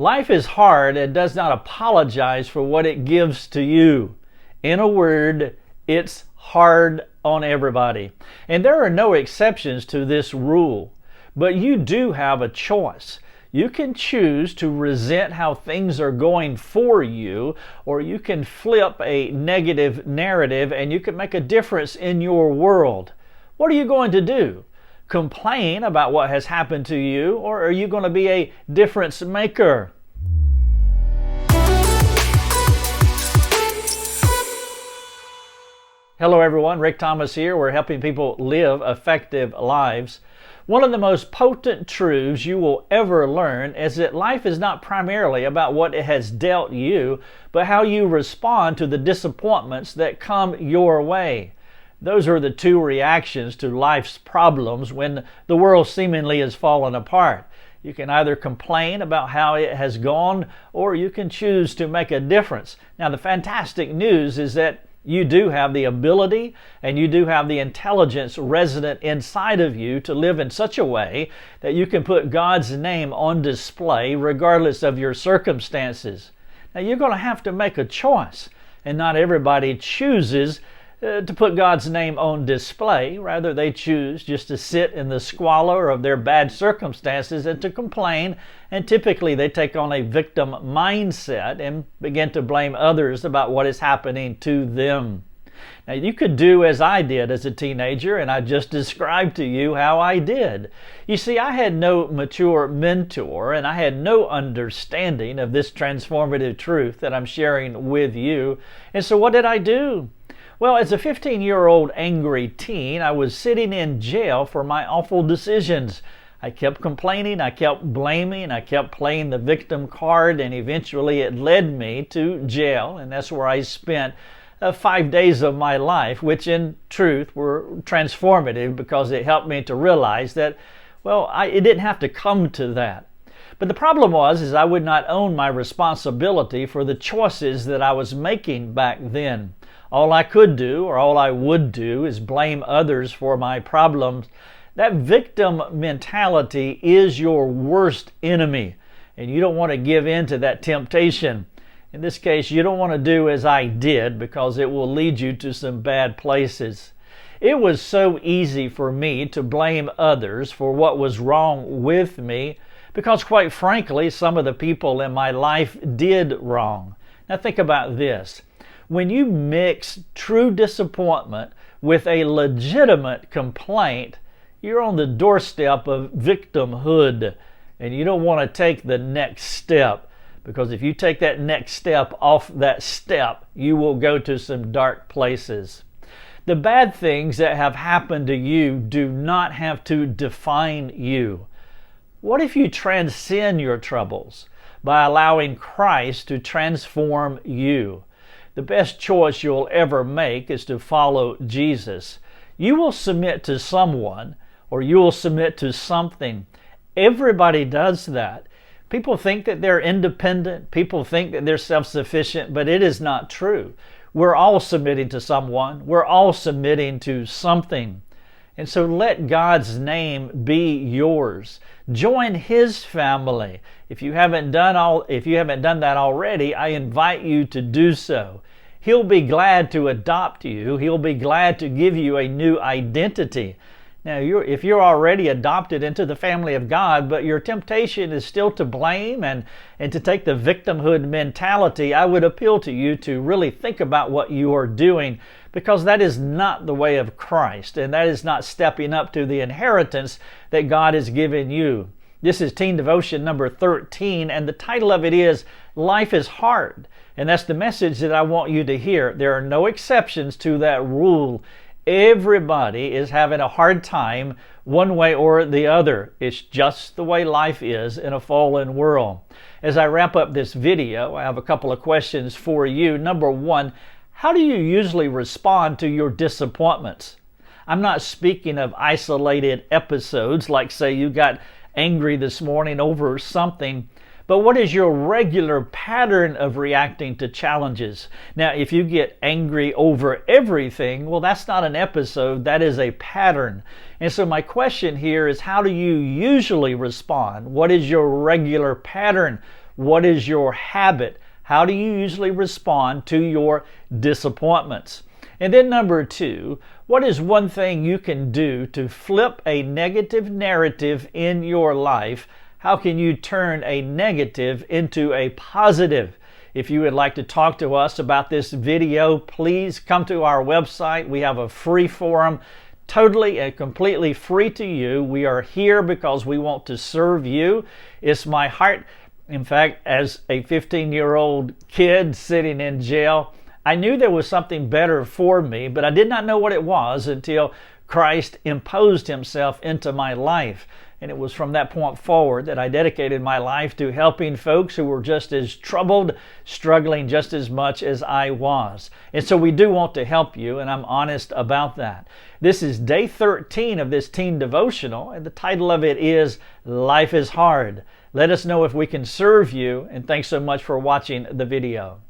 Life is hard and does not apologize for what it gives to you. In a word, it's hard on everybody. And there are no exceptions to this rule. But you do have a choice. You can choose to resent how things are going for you, or you can flip a negative narrative and you can make a difference in your world. What are you going to do? Complain about what has happened to you, or are you going to be a difference maker? Hello everyone, Rick Thomas here. We're helping people live effective lives. One of the most potent truths you will ever learn is that life is not primarily about what it has dealt you, but how you respond to the disappointments that come your way. Those are the two reactions to life's problems when the world seemingly has fallen apart. You can either complain about how it has gone, or you can choose to make a difference. Now, the fantastic news is that you do have the ability and you do have the intelligence resident inside of you to live in such a way that you can put God's name on display regardless of your circumstances. Now, you're going to have to make a choice, and not everybody chooses to put God's name on display. Rather, they choose just to sit in the squalor of their bad circumstances and to complain, and typically they take on a victim mindset and begin to blame others about what is happening to them. Now, you could do as I did as a teenager, and I just described to you how I did. You see, I had no mature mentor, and I had no understanding of this transformative truth that I'm sharing with you. And so what did I do? Well, as a 15-year-old angry teen, I was sitting in jail for my awful decisions. I kept complaining, I kept blaming, I kept playing the victim card, and eventually it led me to jail, and that's where I spent 5 days of my life, which in truth were transformative because it helped me to realize that, it didn't have to come to that. But the problem is I would not own my responsibility for the choices that I was making back then. All I could do, or all I would do, is blame others for my problems. That victim mentality is your worst enemy, and you don't want to give in to that temptation. In this case, you don't want to do as I did because it will lead you to some bad places. It was so easy for me to blame others for what was wrong with me because, quite frankly, some of the people in my life did wrong. Now think about this. When you mix true disappointment with a legitimate complaint, you're on the doorstep of victimhood, and you don't want to take the next step, because if you take that next step off that step, you will go to some dark places. The bad things that have happened to you do not have to define you. What if you transcend your troubles by allowing Christ to transform you? The best choice you'll ever make is to follow Jesus. You will submit to someone, or you will submit to something. Everybody does that. People think that they're independent. People think that they're self-sufficient, but it is not true. We're all submitting to someone. We're all submitting to something. And so let God's name be yours. Join His family. If you haven't done that already, I invite you to do so. He'll be glad to adopt you. He'll be glad to give you a new identity. Now, if you're already adopted into the family of God, but your temptation is still to blame and to take the victimhood mentality, I would appeal to you to really think about what you are doing, because that is not the way of Christ, and that is not stepping up to the inheritance that God has given you. This is Teen Devotion number 13, and the title of it is Life is Hard. And that's the message that I want you to hear. There are no exceptions to that rule. Everybody is having a hard time one way or the other. It's just the way life is in a fallen world. As I wrap up this video, I have a couple of questions for you. Number one, how do you usually respond to your disappointments? I'm not speaking of isolated episodes, like say you got angry this morning over something, but what is your regular pattern of reacting to challenges? Now, if you get angry over everything, well, that's not an episode, that is a pattern. And so my question here is, how do you usually respond? What is your regular pattern? What is your habit? How do you usually respond to your disappointments? And then number 2, what is one thing you can do to flip a negative narrative in your life? How can you turn a negative into a positive? If you would like to talk to us about this video, please come to our website. We have a free forum, totally and completely free to you. We are here because we want to serve you. It's my heart. In fact, as a 15-year-old kid sitting in jail, I knew there was something better for me, but I did not know what it was until Christ imposed himself into my life. And it was from that point forward that I dedicated my life to helping folks who were just as troubled, struggling just as much as I was. And so we do want to help you, and I'm honest about that. This is day 13 of this teen devotional, and the title of it is Life is Hard. Let us know if we can serve you, and thanks so much for watching the video.